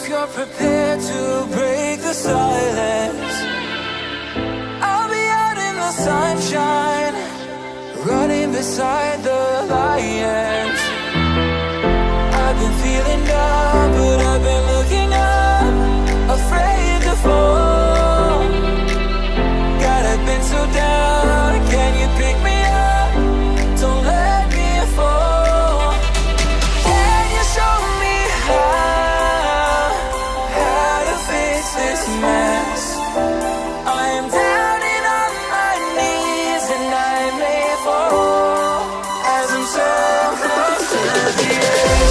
you're prepared to break the silence, I'll be out in the sunshine, running beside the lions. I've been feeling down, but I've been looking up, afraid to fall. God, I've been so down, can you pick me up? Don't let me fall. Can you show me how to fix this mess? I am down and on my knees, and I may fall as I'm so close to the edge.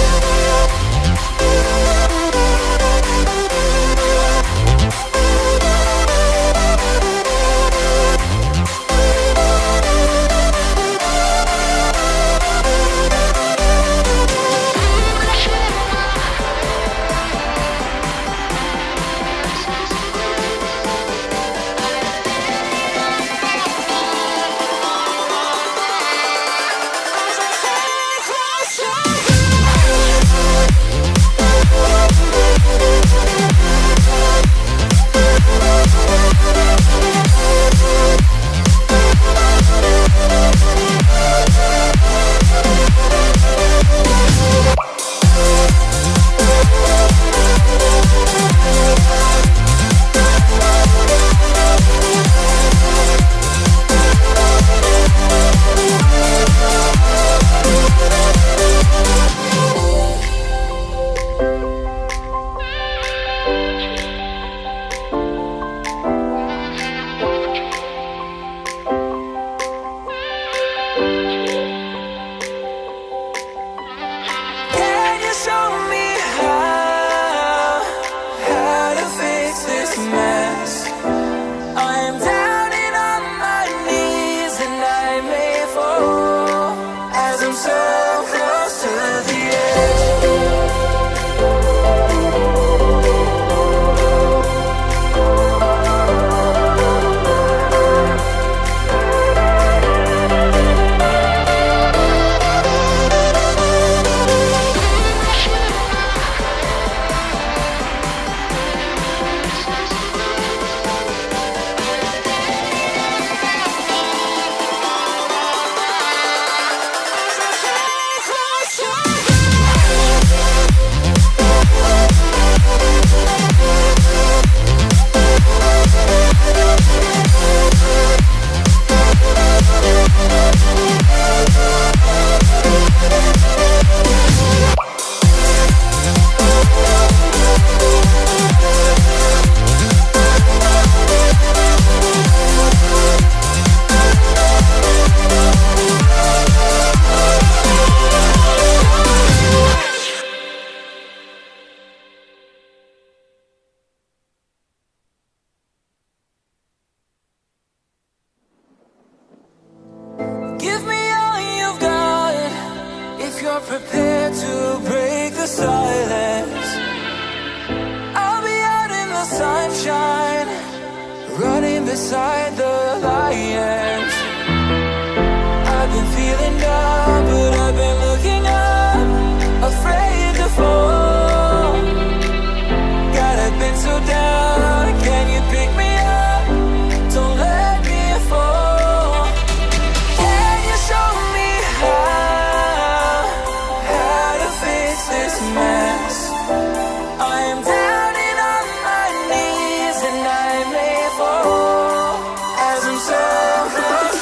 Give me all you've got if you're prepared to break the silence. I'll be out in the sunshine, running beside the lions. I've been feeling down, but I've been looking up, afraid to fall. God, I've been so down, can you pick me up? Don't let me fall. Can you show me how to fix this mess? I am down and on my knees, and I may fall as I'm so close.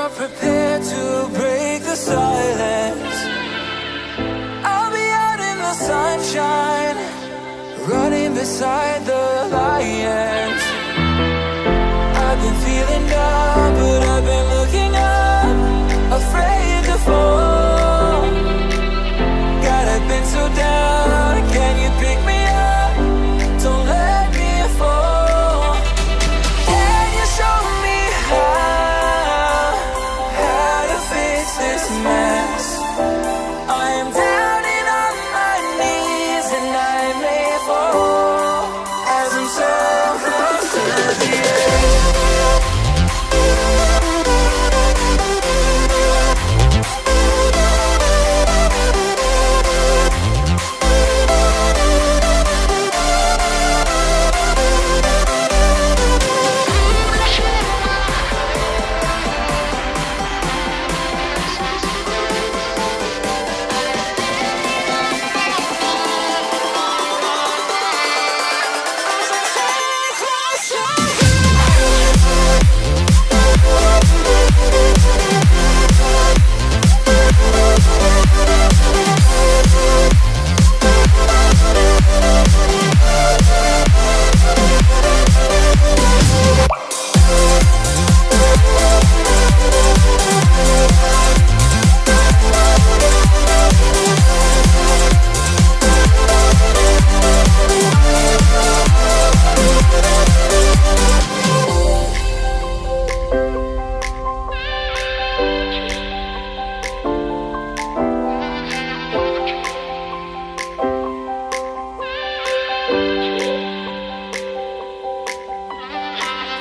you're prepared to break the silence, I'll be out in the sunshine, running beside the lions. I've been feeling down, but I've been looking up, afraid to fall. God, I've been so down, can you pick me up? Don't let me fall. Can you show me how to fix this mess? I am down and on my knees, and I may fall as I'm so close to the edge.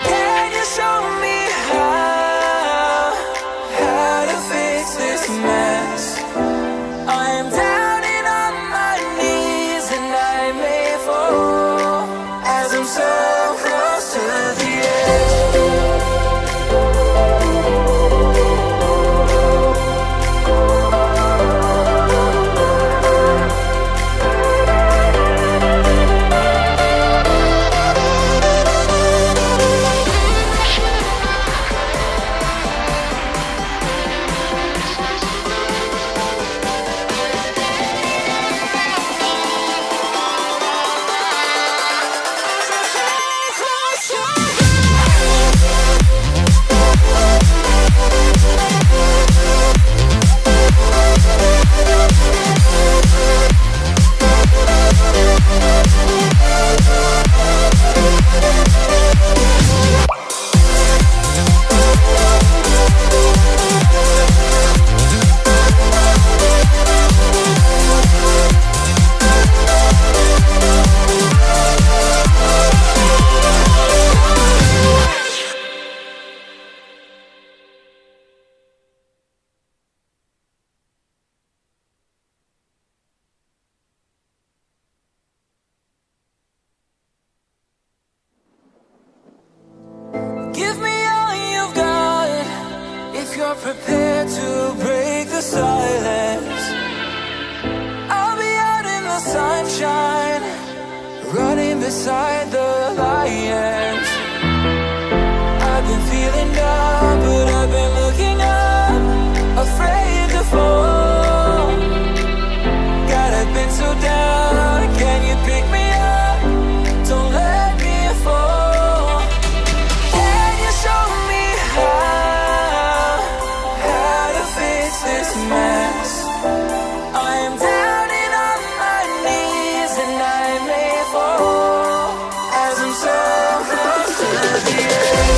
Can you show me how to fix this mess? I am down and on my knees, and I may fall as I'm so close to the edge. Give me all you've got if you're prepared to break the silence. I'll be out in the sunshine, running beside the lions. I've been feeling down, but I've been looking up, afraid to fall. God, I've been so down, can you pick me up? Don't let me fall. Can you show me how to fix this mess? I am down and on my knees, and I may fall as I'm so close to the edge.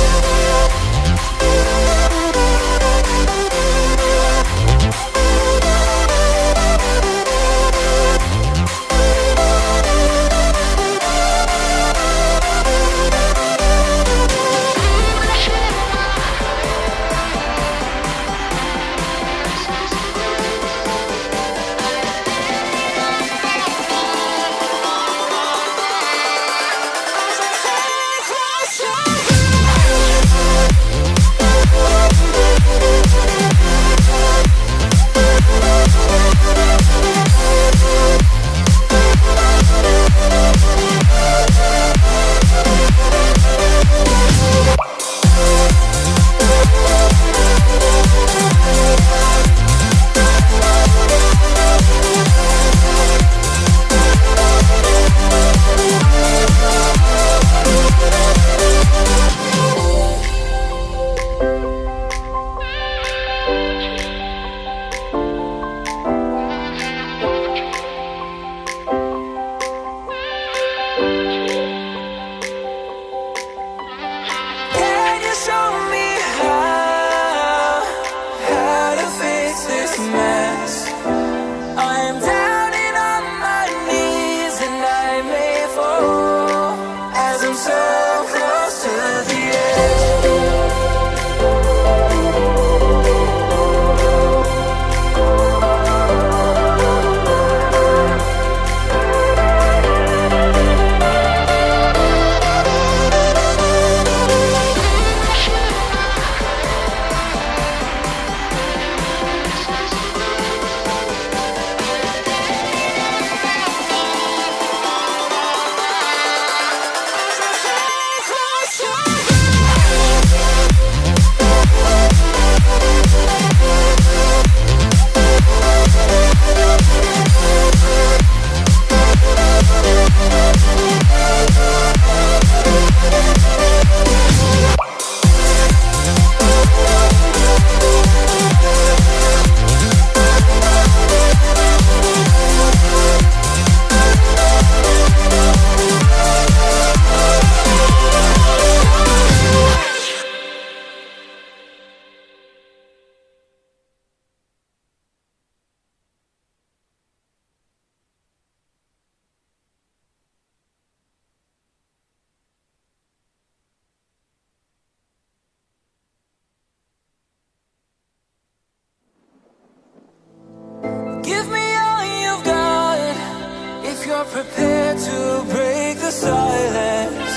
you're prepared to break the silence,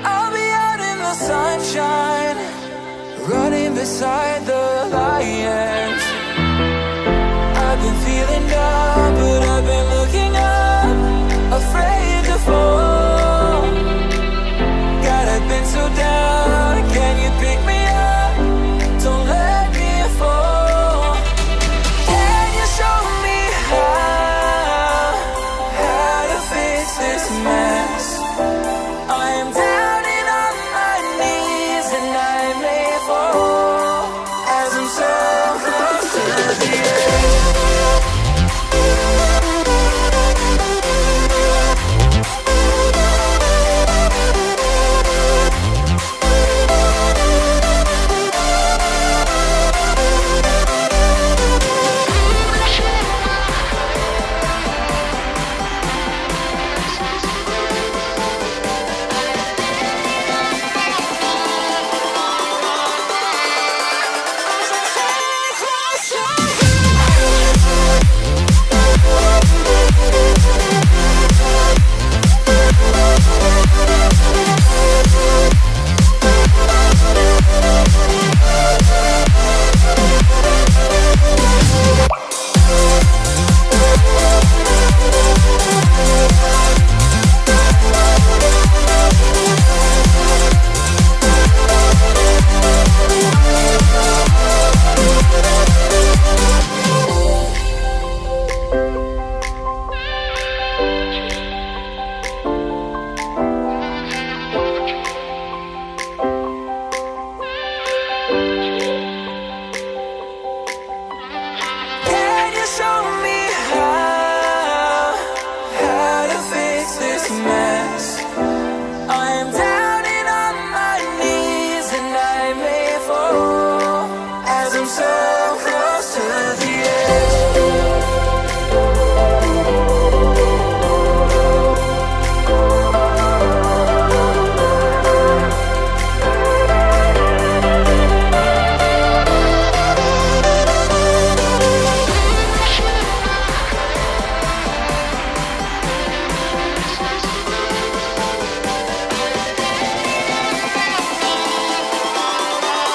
I'll be out in the sunshine, running beside the lions.